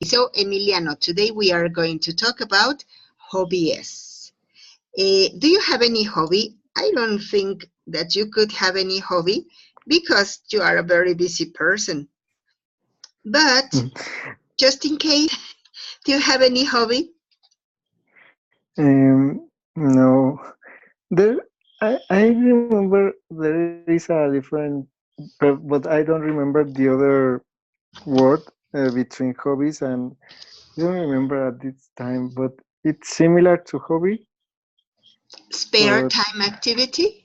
So, Emiliano, today we are going to talk about hobbies. Do you have any hobby? I don't think that you could have any hobby because you are a very busy person. But just in case, do you have any hobby? No, there. I remember there is a different, but I don't remember the other word between hobbies, and I don't remember at this time. But it's similar to hobby, Spare but time activity?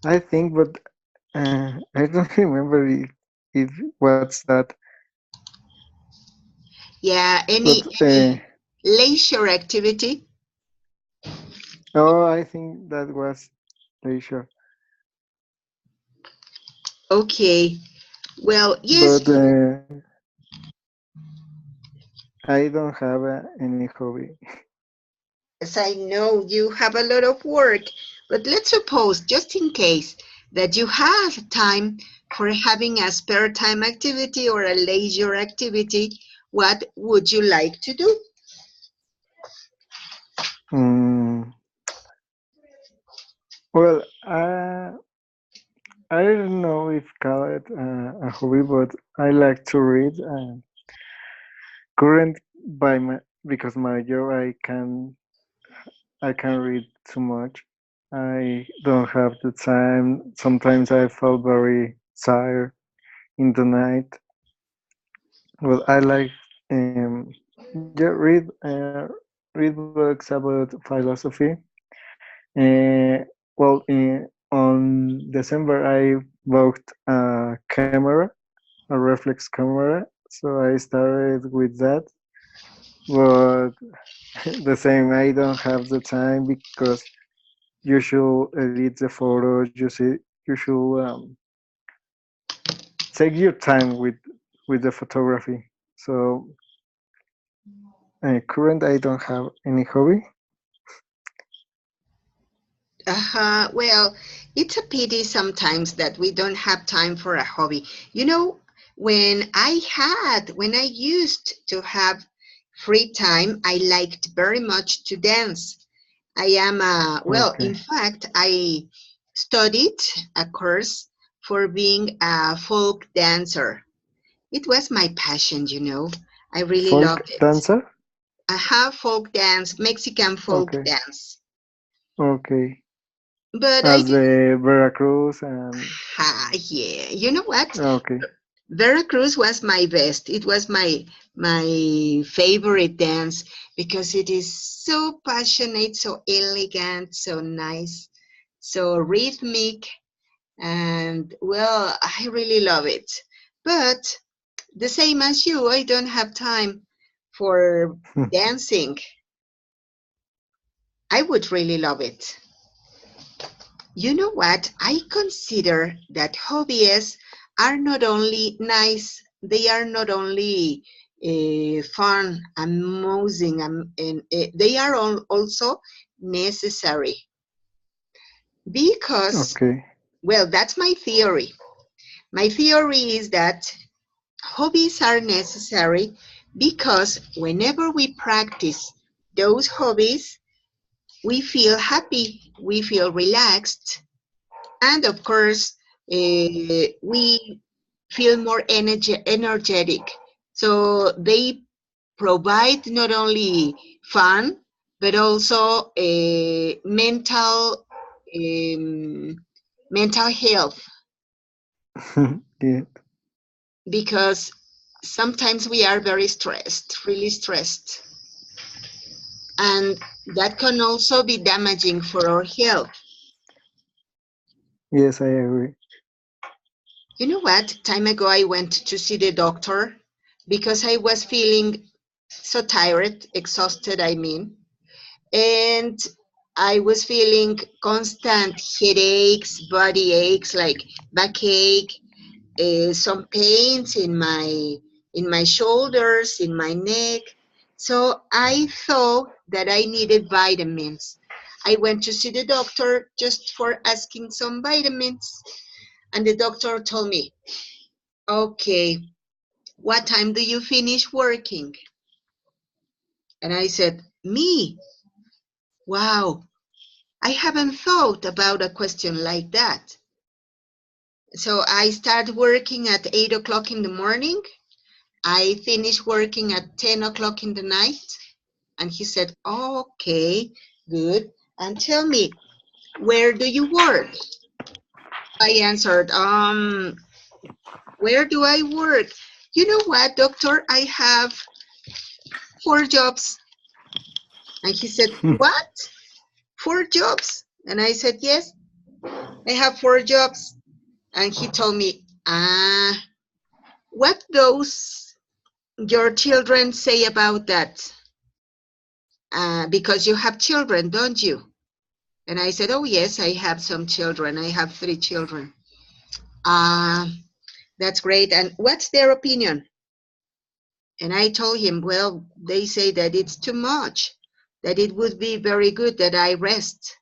I think, but I don't remember if what's that. Yeah, But any leisure activity? oh, I think that was leisure. Okay. Well, yes, But I don't have any hobby. yes, I know you have a lot of work, but let's suppose, just in case, that you have time for having a spare time activity or a leisure activity, what would you like to do? Mm, well, I don't know if call it a hobby, but I like to read. Current by my because my job I can read too much. I don't have the time. Sometimes I feel very tired in the night. Well, I like read books about philosophy. Uh, well, on December I bought a camera, a reflex camera. So I started with that, but the same, I don't have the time because you should edit the photos. You should take your time with the photography. So current, I don't have any hobby. Well, it's a pity sometimes that we don't have time for a hobby. You know, when I used to have free time, I liked very much to dance. I am well, Okay, in fact, I studied a course for being a folk dancer. It was my passion, you know. I really folk loved it. dancer. I have folk dance, Mexican folk Okay, dance. okay, But I as didn't, the Veracruz and yeah, you know what? okay. Veracruz was my best. It was my favorite dance because it is so passionate, so elegant, so nice, so rhythmic, and well, I really love it. But the same as you, I don't have time for dancing. I would really love it. You know what? I consider that hobbies are not only nice, they are not only fun, amusing, and they are also necessary because, Okay. well, that's my theory. My theory is that hobbies are necessary because whenever we practice those hobbies, we feel happy, we feel relaxed, and of course, we feel more energetic. So they provide not only fun, but also um, mental health, Yeah. because sometimes we are very stressed, really stressed, and that can also be damaging for our health. Yes, I agree. You know what? Time ago, I went to see the doctor because I was feeling so tired, exhausted, I mean, and I was feeling constant headaches, body aches, like backache, some pains in my shoulders, in my neck. So I thought that I needed vitamins. I went to see the doctor just for asking some vitamins, and the doctor told me, okay, what time do you finish working? And I said, me? Wow, I haven't thought about a question like that. So I start working at 8 o'clock in the morning. I finish working at 10 o'clock in the night. And he said, okay, good. And tell me, where do you work? I answered, where do I work? You know what, doctor? I have 4 jobs. And he said, what? 4 jobs? And I said, yes, I have 4 jobs. And he told me, what those your children say about that? Because you have children, don't you? And I said, oh, yes, I have some children. I have 3 children. That's great. And what's their opinion? And I told him, well, they say that it's too much, that it would be very good that I rest.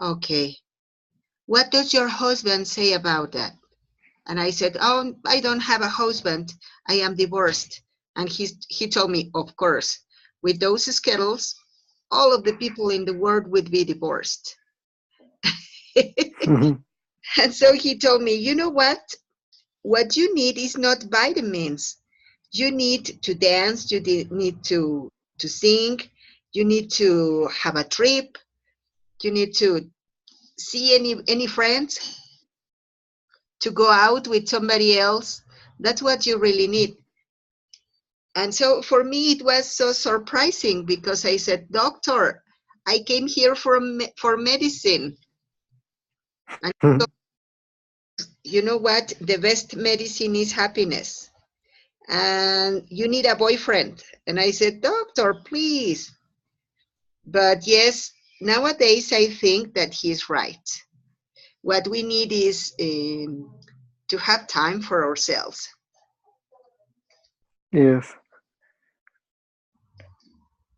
Okay. What does your husband say about that? And I said, oh, I don't have a husband. I am divorced. And he told me, of course, with those schedules, all of the people in the world would be divorced. And so he told me, you know what? What you need is not vitamins. You need to dance, you need to sing, you need to have a trip, you need to see any friends, to go out with somebody else. That's what you really need. And so for me, it was so surprising because I said, doctor, I came here for medicine. And so, you know what? The best medicine is happiness. And you need a boyfriend. And I said, doctor, please. But yes, nowadays I think that he's right. What we need is to have time for ourselves. Yes.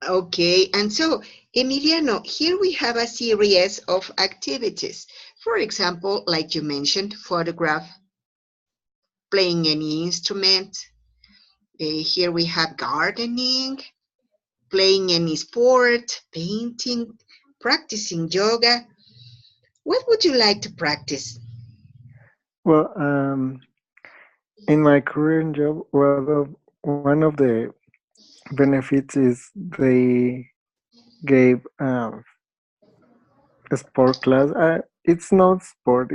Okay, and so Emiliano, here we have a series of activities. For example, like you mentioned, photograph, playing any instrument. Here we have gardening, playing any sport, painting, practicing yoga. What would you like to practice? Well, in my current job, one of the benefits is they gave a sport class. It's not sport.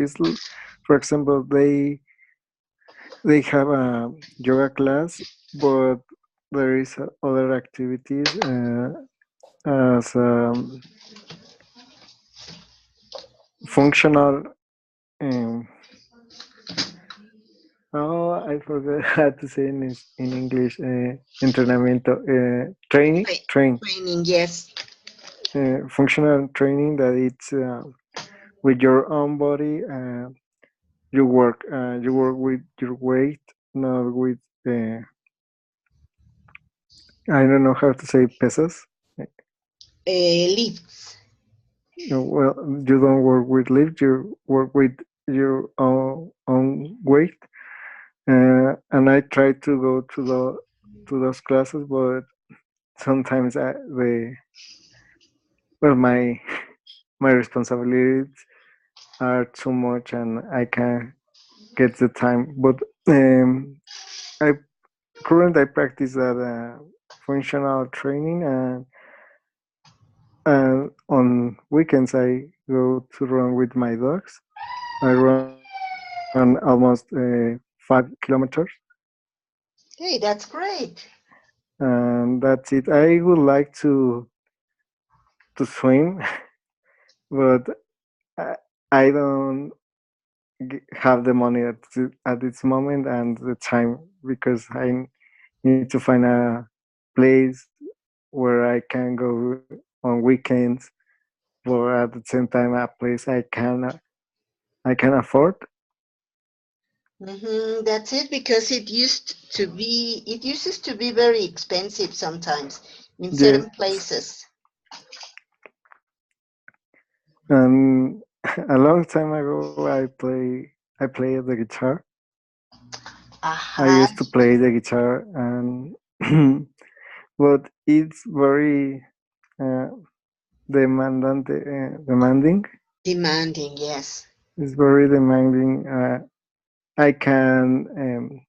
For example, they have a yoga class, but there is other activities as functional. Um, oh, I forgot how to say in English. Entrenamiento, train. Training, yes. Functional training that it's with your own body. You work with your weight, not with I don't know how to say pesos. Lifts. Well, you don't work with lift. You work with your own weight. And I try to go to those classes, but sometimes my my responsibilities are too much, and I can't get the time. But I currently I practice that functional training, and on weekends I go to run with my dogs. I run almost 5 kilometers, Hey, that's great. and that's it. I would like to swim, but I, I don't have the money at this moment and the time, because I need to find a place where I can go on weekends, but at the same time a place I can afford. That's it, because it uses to be very expensive sometimes in certain Yes, places. and a long time ago I play the guitar. I Uh-huh. used to play the guitar, and but it's very uh, demanding. Demanding, yes. It's very demanding. I can.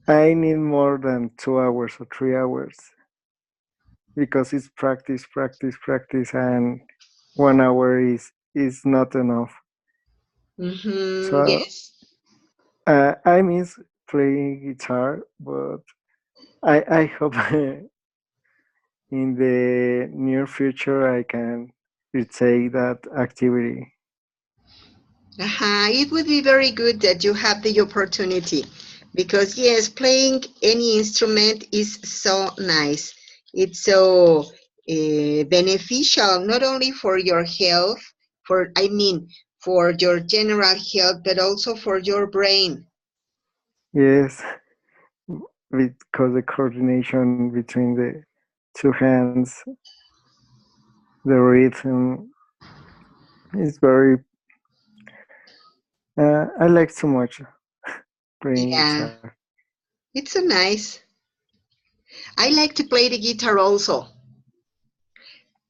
I need more than 2 hours or 3 hours because it's practice, practice, practice, and 1 hour is not enough. Mm-hmm. So Yes. I miss playing guitar, but I hope in the near future I can retake that activity. It would be very good that you have the opportunity because, yes, playing any instrument is so nice. It's so beneficial, not only for your health, for your general health, but also for your brain. Yes, because the coordination between the two hands, the rhythm is very. I like so much playing Yeah, guitar. it's so nice. I like to play the guitar also,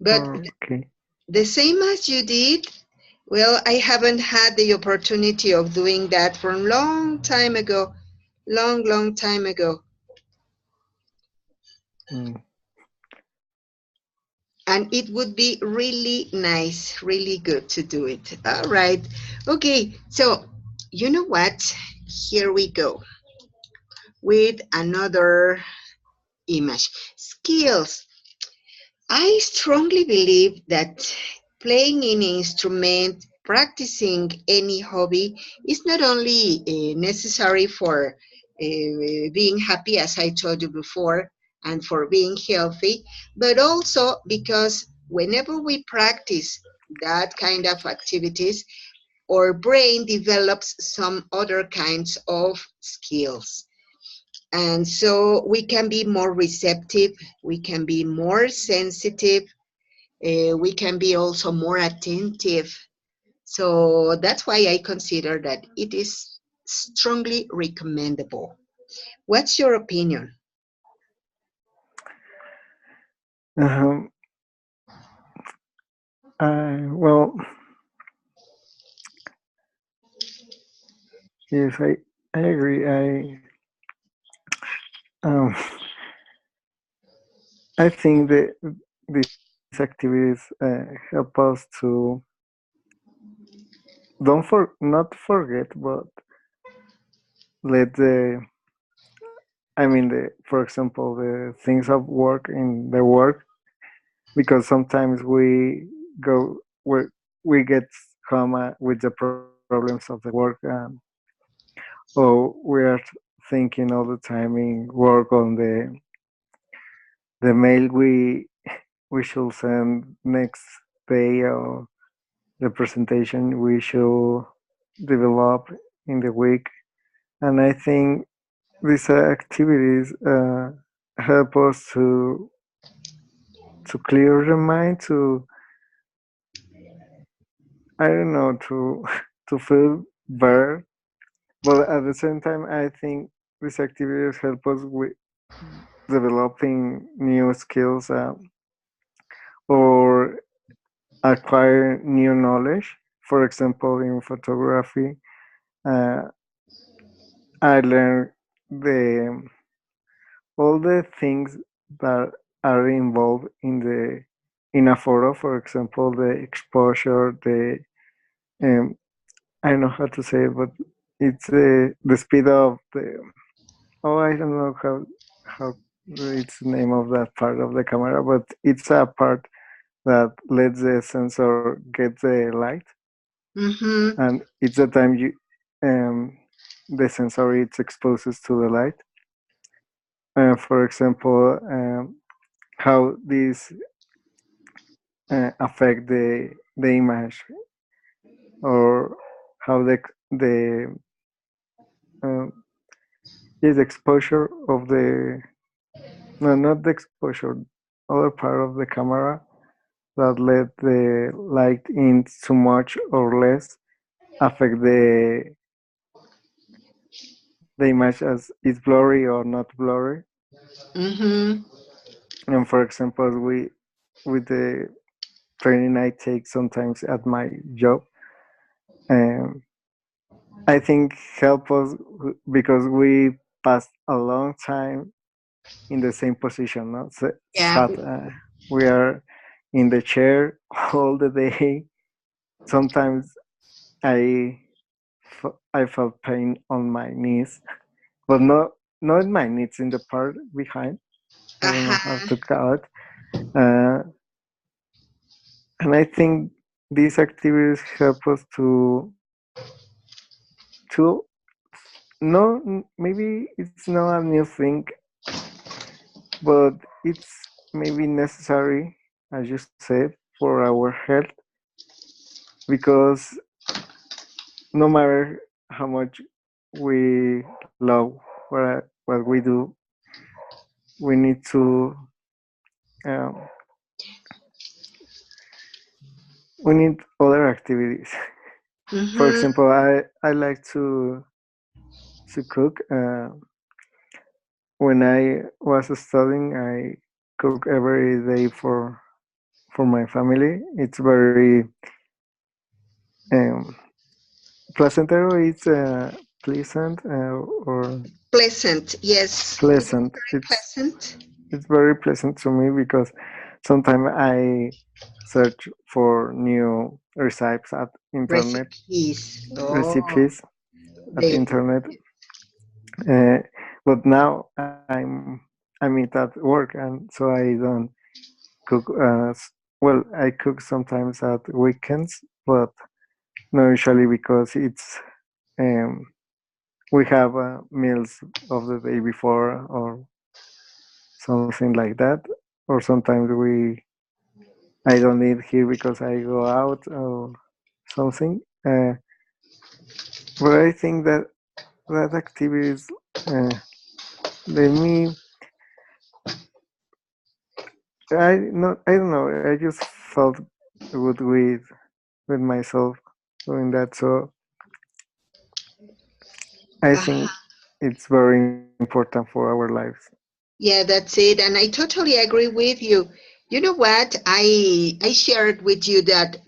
but Okay. the same as you did, well, I haven't had the opportunity of doing that for a long time ago. Long, long time ago. Mm. And it would be really nice, really good to do it. All right. Okay. So, you know what? Here we go with another image. Skills. I strongly believe that playing any instrument, practicing any hobby is not only necessary for being happy, as I told you before, and for being healthy, but also because whenever we practice that kind of activities, our brain develops some other kinds of skills. And so we can be more receptive, we can be more sensitive, we can be also more attentive. So that's why I consider that it is strongly recommendable. What's your opinion? Um, well, yes, I agree. Um, I think that these activities help us to don't for not forget, but let the I mean the for example the things of work in the work because sometimes we we get home with the problems of the work, or we are thinking all the time in work on the mail we should send next day, or the presentation we should develop in the week. And I think these activities help us to clear the mind, to I don't know, to to feel better. But at the same time, I think these activities help us with developing new skills, or acquire new knowledge. For example, in photography, uh, I learned the all the things that are involved in a photo. For example, the exposure, the um, I don't know how to say it, but it's the speed of the I don't know how it's the name of that part of the camera, but it's a part that lets the sensor get the light, Mm-hmm. and it's the time um the sensor it exposes to the light. For example, how these affect the image, or how the um, is exposure of the no, not the exposure, other part of the camera that let the light in too much or less affect the image as is blurry or not blurry. Mm-hmm. And for example, we with the training I take sometimes at my job, um, I think help us because we passed a long time in the same position. No, Yeah. sat. We are in the chair all the day. Sometimes I I felt pain on my knees, but not in my knees, in the part behind. I don't know how Uh-huh. to call it. Uh, and I think these activities help us to no, maybe it's not a new thing, but it's maybe necessary, as you said, for our health because no matter how much we love what we do, we need to um, we need other activities. For Mm-hmm. example, I like to cook. When I was studying, I cook every day for my family. It's very um, placentero. It's pleasant or Pleasant. Yes. It's pleasant. very pleasant. It's very pleasant to me because sometimes I search for new recipes at internet, Recipes. Oh, recipes at they. internet. Uh, but now I'm it at work, and so I don't cook. Well, I cook sometimes at weekends, but not usually because it's um, we have meals of the day before or something like that. Or sometimes I don't eat here because I go out or something. But I think that that activities let me I don't know. I just felt good with myself doing that. So I think Uh-huh. it's very important for our lives. Yeah, that's it. And I totally agree with you. You know what? I shared with you that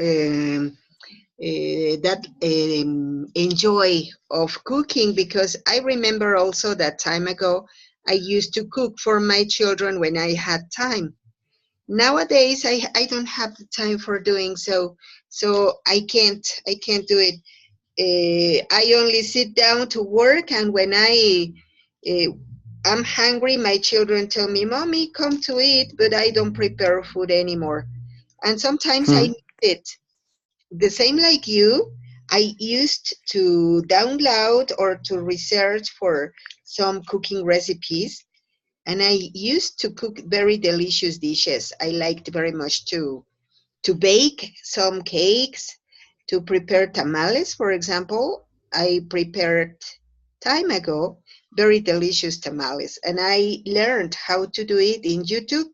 enjoy of cooking because I remember also that time ago I used to cook for my children when I had time. Nowadays I don't have the time for doing so, so I can't do it. I only sit down to work, and when uh, I'm hungry, my children tell me, "Mommy, come to eat," but I don't prepare food anymore. And sometimes I Hmm. need it. The same like you, I used to download or to research for some cooking recipes, and I used to cook very delicious dishes. I liked very much to bake some cakes, to prepare tamales, for example. I prepared time ago very delicious tamales, and I learned how to do it in YouTube.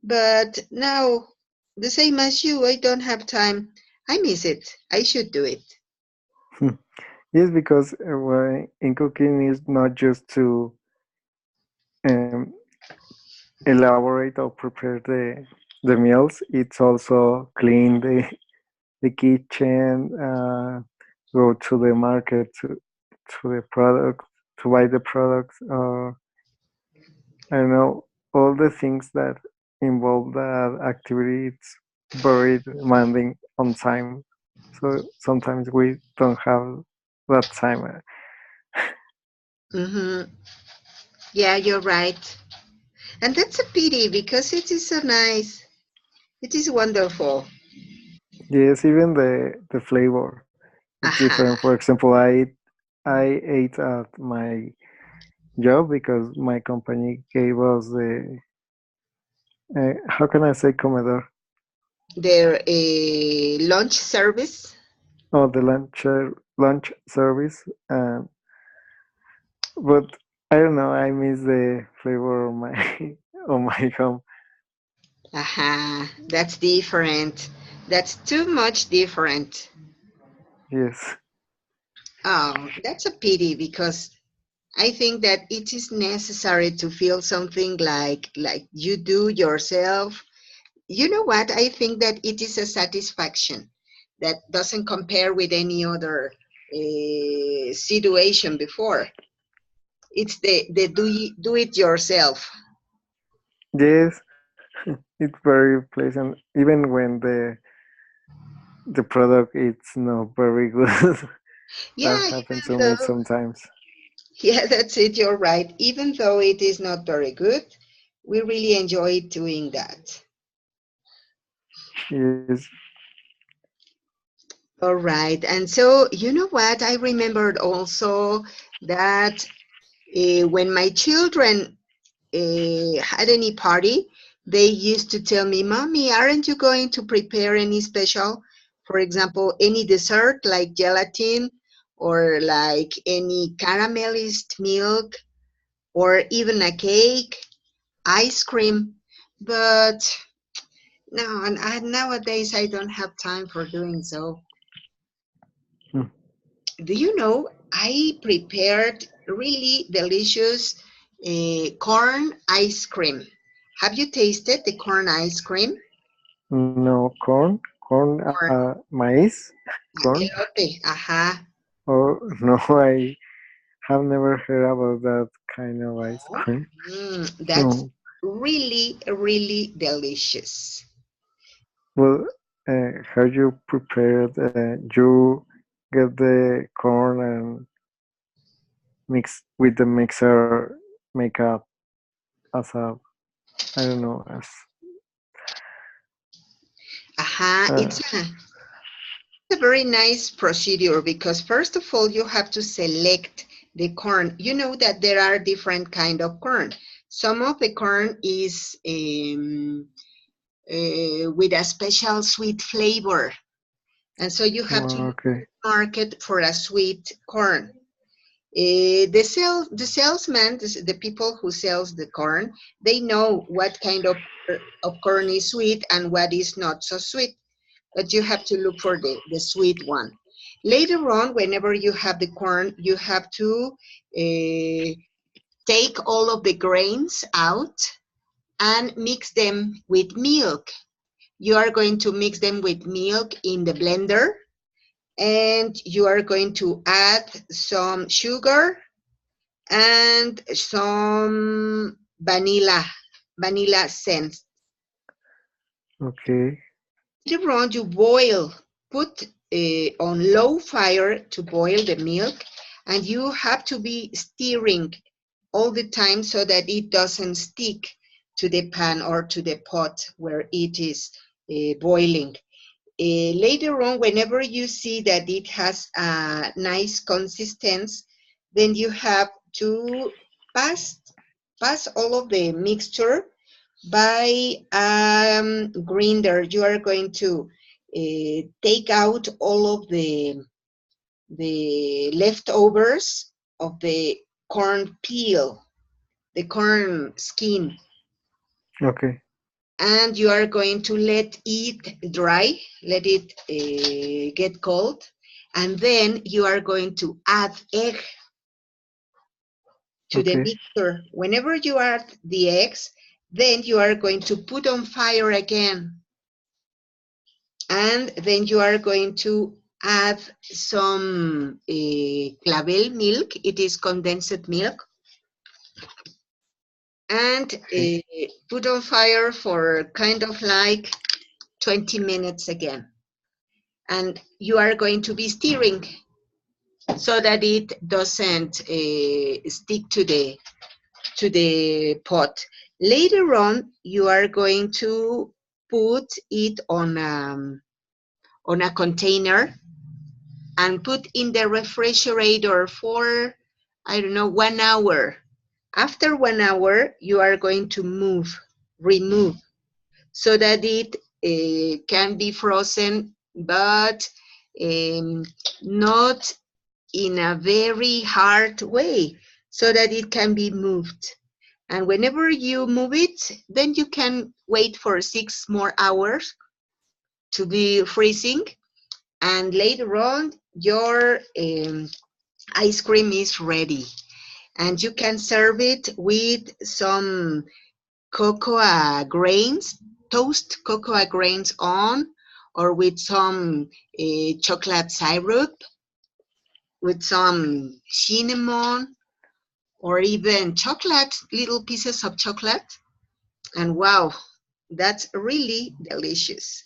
But now, the same as you, I don't have time. I miss it. I should do it. Yes, because in cooking is not just to um, elaborate or prepare the meals. It's also clean the kitchen, go to the market to the product to buy the products. I don't know all the things that involve that activity. It's very demanding on time, so sometimes we don't have that time. Hmm. Yeah, you're right. And that's a pity because it is so nice. It is wonderful. Yes, even the flavor it's different. Aha. For example, I ate at my job because my company gave us the how can I say comedor? Their lunch service. Oh, the lunch service. But I don't know. I miss the flavor of my of my home. Aha. That's different. That's too much different. Yes. Oh, that's a pity because I think that it is necessary to feel something like you do yourself. You know what? I think that it is a satisfaction that doesn't compare with any other situation before. It's the do it yourself. Yes, it's very pleasant, even when the product is not very good. That Yeah, happens even to me though, sometimes. yeah, that's it, you're right. Even though it is not very good, we really enjoy doing that. Yes. All right. And so, you know what? I remembered also that when my children had any party, they used to tell me, Mommy, aren't you going to prepare any special? For example, any dessert like gelatin or like any caramelized milk or even a cake, ice cream. But no, nowadays I don't have time for doing so. Mm. Do you know, I prepared really delicious corn ice cream. Have you tasted the corn ice cream? No, corn, Corn, maize, corn. elote, ajá. Oh, no, I have never heard about that kind of ice cream. That's No. really, really delicious. Well, how you prepared? You get the corn and mix with the mixer, make up as a, I don't know, as Ajá, uh, it's a very nice procedure because first of all, you have to select the corn. You know that there are different kind of corn. Some of the corn is with a special sweet flavor. And so you have to look okay, market for a sweet corn. The salesman, the people who sells the corn, they know what kind of corn is sweet and what is not so sweet. But you have to look for the sweet one. Later on, whenever you have the corn, you have to take all of the grains out and mix them with milk. You are going to mix them with milk in the blender, and you are going to add some sugar and some vanilla scent. okay, Later on, you boil, put on low fire to boil the milk, and you have to be stirring all the time so that it doesn't stick to the pan or to the pot where it is boiling. Later on, whenever you see that it has a nice consistency, then you have to pass all of the mixture by grinder. You are going to take out all of the leftovers of the corn peel, the corn skin, okay, and you are going to let it dry, let it get cold, and then you are going to add egg to the okay, mixture. Whenever you add the eggs, then you are going to put on fire again, and then you are going to add some clavel milk. It is condensed milk, and okay, put on fire for kind of like 20 minutes again. And you are going to be stirring so that it doesn't stick to the pot. Later on, you are going to put it on a container and put in the refrigerator for, I don't know, 1 hour. After 1 hour, you are going to remove, so that it can be frozen, but um, not in a very hard way, so that it can be moved. And whenever you move it, then you can wait for 6 more hours to be freezing. And later on, your ice cream is ready. and you can serve it with some cocoa grains, toast cocoa grains on, or with some chocolate syrup, with some cinnamon, or even chocolate, little pieces of chocolate. And wow, that's really delicious.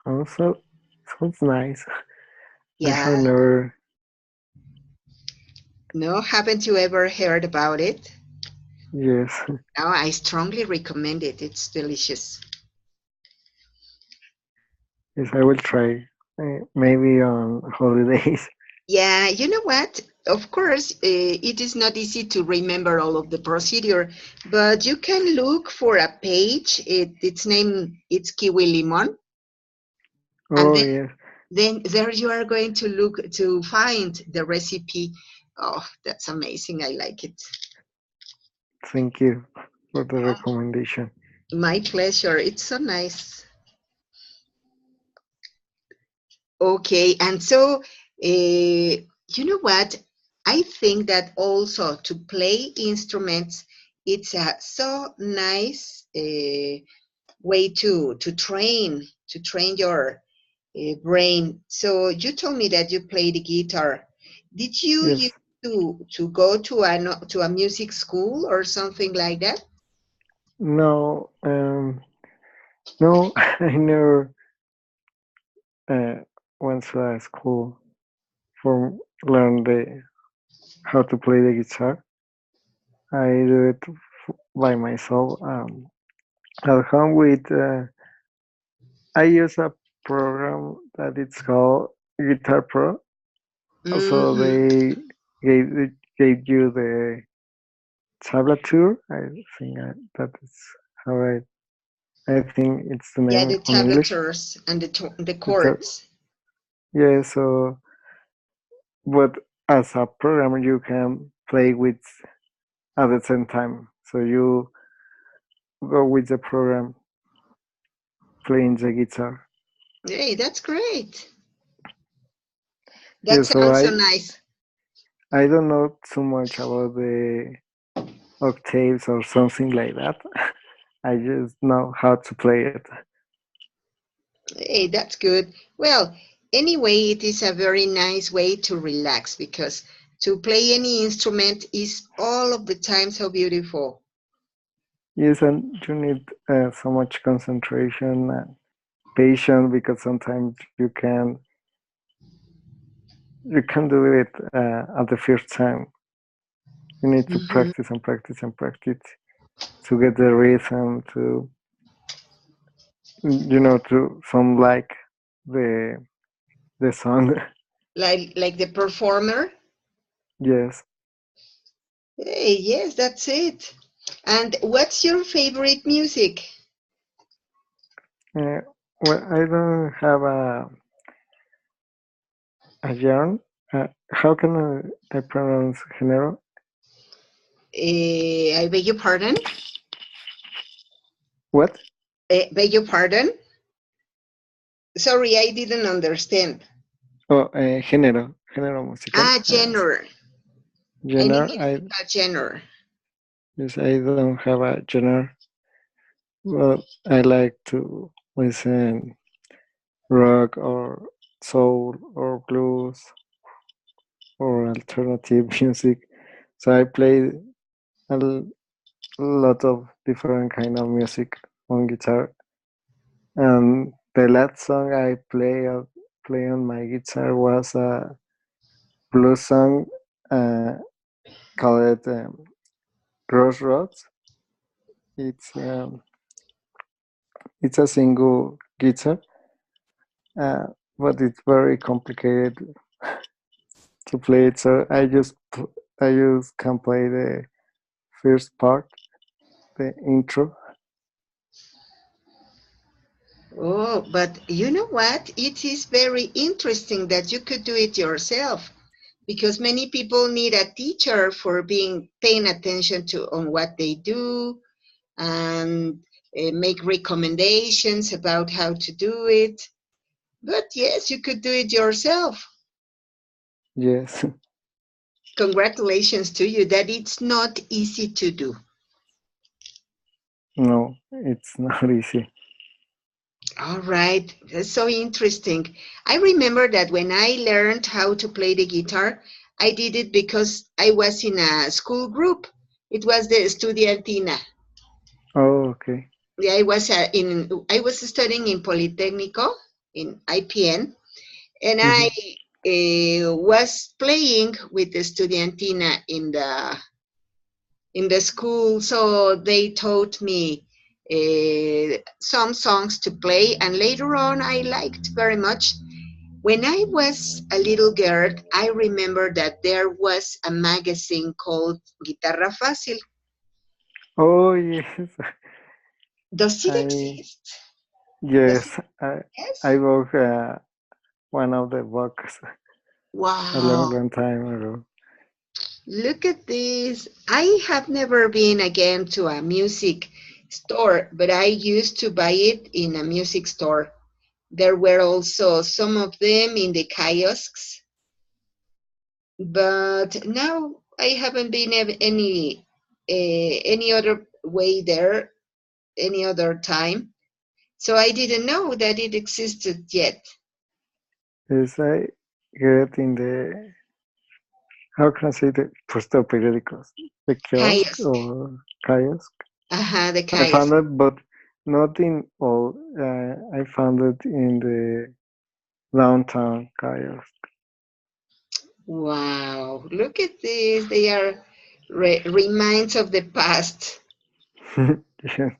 Also, sounds nice. I Yeah, have never. no, haven't you ever heard about it? Yes, No, I strongly recommend it. It's delicious. yes, I will try. Maybe on holidays. Yeah, you know what? Of course, it is not easy to remember all of the procedure, but you can look for a page. Its name it's Kiwi Limon, and Oh yes, then there you are going to look to find the recipe. Oh, that's amazing! I like it. thank you for the recommendation. My pleasure. It's so nice. Okay, and so you know what? I think that also to play instruments, it's a so nice way to train your brain. So you told me that you play the guitar. Did you used Yes, to go to a music school or something like that? no, no, I never uh, went to a school for learn the how to play the guitar. I do it by myself at home with. I use a program that it's called Guitar Pro. So Hmm. they gave you the tablature. I think that is how I think it's the Yeah, name the on English. tablatures and the The tab, chords. yeah. So, but as a program, you can play with at the same time. So you go with the program playing the guitar. Hey, that's great. Yeah. That So sounds so nice. I don't know too much about the octaves or something like that. I just know how to play it. Hey, that's good. Well, anyway, it is a very nice way to relax because to play any instrument is all of the time so beautiful. Yes, and you need so much concentration and patience because sometimes you can do it at the first time. You need to Mhm. practice and practice and practice to get the rhythm to sound like the the song. Like the performer. Yes. Hey, yes, that's it. And what's your favorite music? Uh, well, I don't have a genre. How can I pronounce género? I beg your pardon? What? Beg your pardon? Sorry, I didn't understand. Oh, género musical. Ah, genre. Any Genre. musical genre. Yes, I don't have a genre. Well, I like to listen rock or soul or blues or alternative music. So I play a lot of different kind of music on guitar. And the last song I play on my guitar was a blues song uh, called Crossroads. It's um, it's a single guitar, uh, but it's very complicated to play it. So I just can play the first part, the intro. Oh, but you know what? It is very interesting that you could do it yourself because many people need a teacher for being paying attention to on what they do and make recommendations about how to do it. But yes, you could do it yourself. Yes, Congratulations to you that it's not easy to do. No, it's not easy. All right, that's so interesting. I remember that when I learned how to play the guitar, I did it because I was in a school group. It was the Estudiantina. Oh, okay. Yeah, I was studying in Politecnico in IPN, and I Mhm. was playing with the Estudiantina in the school, so they taught me some songs to play, and later on I liked very much. When I was a little girl, I remember that there was a magazine called Guitarra Fácil. Oh, yes. Does it I exist? Does it? yes, I Yes. bought one of the books a long, Wow. long time ago. Look at this. I have never been again to a music store, but I used to buy it in a music store. There were also some of them in the kiosks, but now I haven't been any other way there any other time. So I didn't know that it existed yet. Yes, I get in the, how can I say, the puesto periódicos, the kiosk Kiosk. or kiosk. The I found kiosk. it, but not in all. I found it in the downtown kiosk. Wow, look at this. They are reminds of the past. Yes.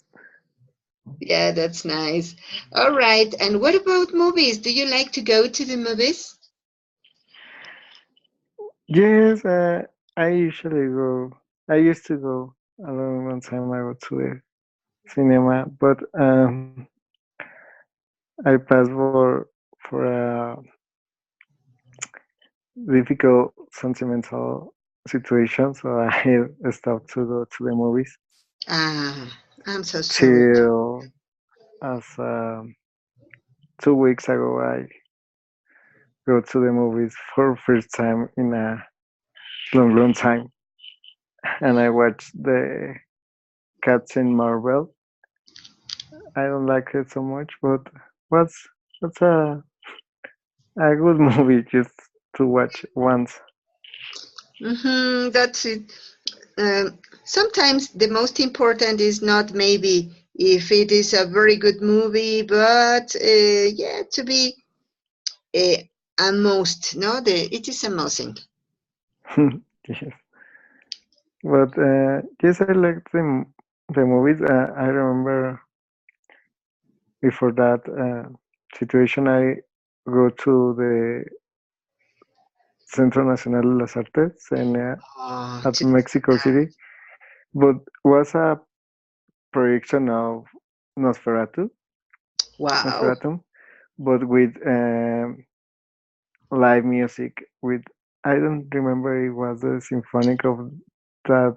Yeah, that's nice. All right. And what about movies? Do you like to go to the movies? Yes, I usually go. I used to go a long, long time ago to the cinema, but I passed for a difficult sentimental situation, so I stopped to go to the movies Ah, I'm so sorry. till as 2 weeks ago I go to the movies for first time in a long, long time, and I watched the Captain Marvel. I don't like it so much, but what's what's a good movie just to watch once. That's it. Sometimes the most important is not maybe if it is a very good movie, but yeah, to be uh, a most. No, it is a must. Yes, but yes, I like the movies. I remember before that situation, I go to the Centro Nacional de las Artes and Oh, at Mexico City, but was a projection of Nosferatu, wow. Nosferatu, but with live music. With I don't remember it was the symphonic of that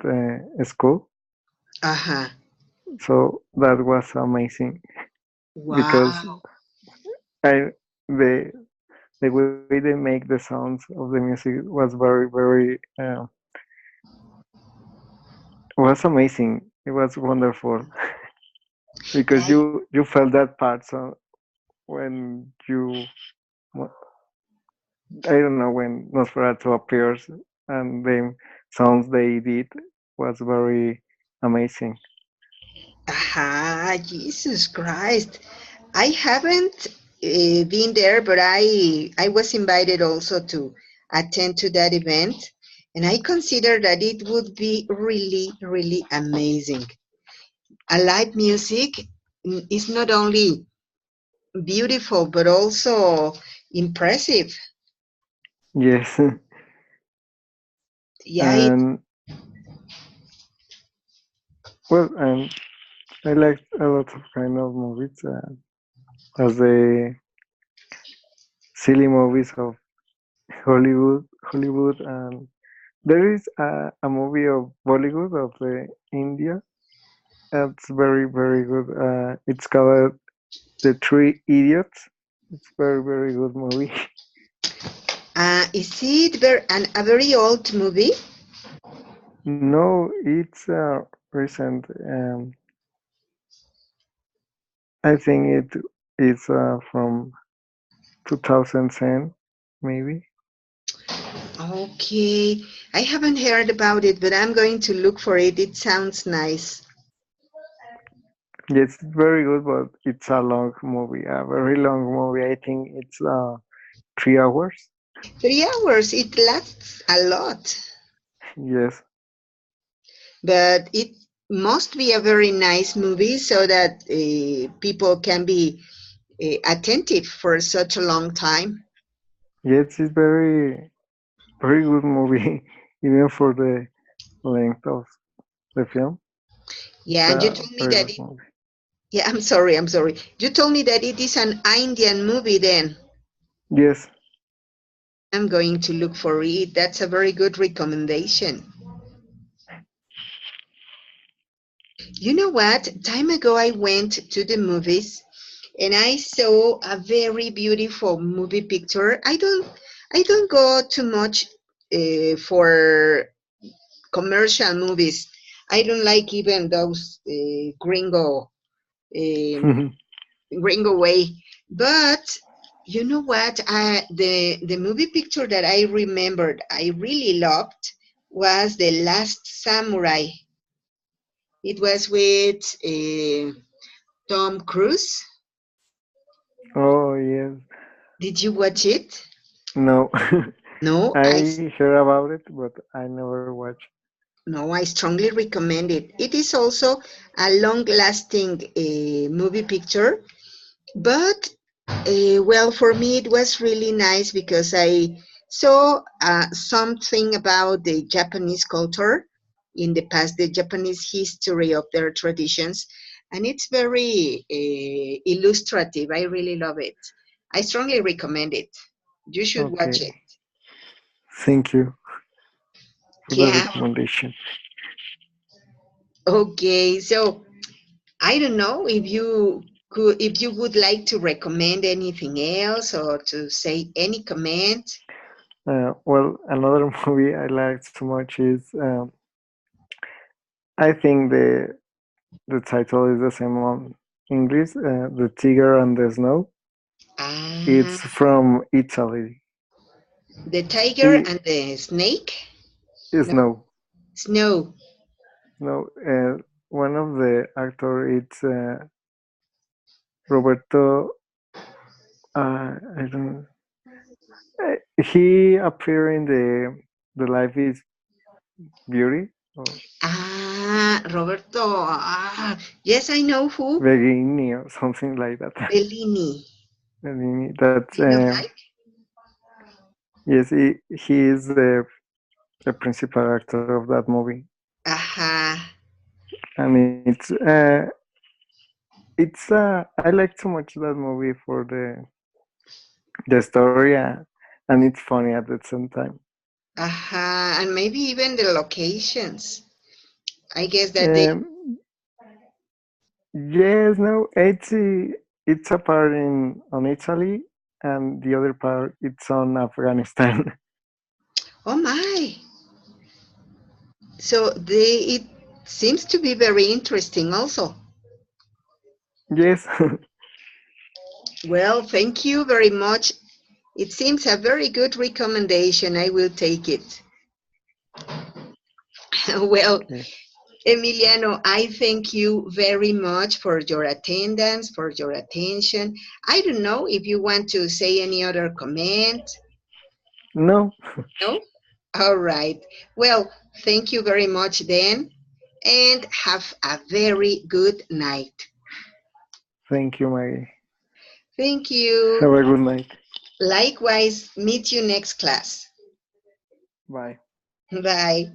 school, Uh-huh. so that was amazing because Wow. I the way they make the sounds of the music was very very was amazing. It was wonderful because Yeah, you felt that part. So when I don't know when Nosferatu appears and the sounds they did was very amazing. Jesus Christ. I haven't been there, but I was invited also to attend to that event, and I consider that it would be really, really amazing. A live music is not only beautiful, but also impressive. Yes, Yeah, it, and well, and I liked a lot of kind of movies, as the silly movies of Hollywood, and there is a movie of Bollywood of the India. That's very very good. It's called The Three Idiots. It's very very good movie. Is it a very old movie? No, it's recent. I think it is from 2010, maybe. Okay, I haven't heard about it, but I'm going to look for it. It sounds nice. Yes, it's very good, but it's a long movie, a very long movie. I think it's 3 hours. 3 hours, it lasts a lot, Yes, but it must be a very nice movie so that people can be attentive for such a long time. yes, it's very good movie, even for the length of the film. It's Yeah, and you a told me very that good it, movie. yeah, I'm sorry. You told me that it is an Indian movie then. Yes. I'm going to look for it. That's a very good recommendation. You know what? Time ago I went to the movies and I saw a very beautiful movie picture. I don't go too much for commercial movies. I don't like even those um, gringo way. But you know what? The movie picture that I remembered I really loved was The Last Samurai. It was with Tom Cruise. Oh, yes. Did you watch it? No. No, I heard about it, but I never watched. no, I strongly recommend it. It is also a long-lasting movie picture, but well, for me it was really nice because I saw something about the Japanese culture in the past, the Japanese history of their traditions, and it's very illustrative. I really love it. I strongly recommend it. You should watch it. Okay. Thank you for the Yeah. recommendation. Okay. So I don't know if you would like to recommend anything else or to say any comment. Well, another movie I like so much is I think the title is the same on English, The Tiger and the Snow. Ah, It's from Italy. the tiger It and the snake? is No, Snow. snow. No, one of the actor it's Roberto. I don't. He appeared in the Life is Beauty or Ah, Roberto. Ah, yes, I know who. Begini or something like that. Bellini. That's Kind of like. yes, he is the principal actor of that movie, Aha. and it's I like so much that movie for the story, and it's funny at the same time. Aha. And maybe even the locations. I guess that they. Um, yes, no, it's a part in on Italy, and the other part it's on Afghanistan. Oh my. So it seems to be very interesting also. Yes, Well, thank you very much. It seems a very good recommendation. I will take it. Well, okay. Emiliano, I thank you very much for your attendance, for your attention. I don't know if you want to say any other comment. No, No? All right. Well, thank you very much then, and have a very good night. thank you, Maggie. Thank Have you. a good night. Likewise, meet you next class. Bye. Bye.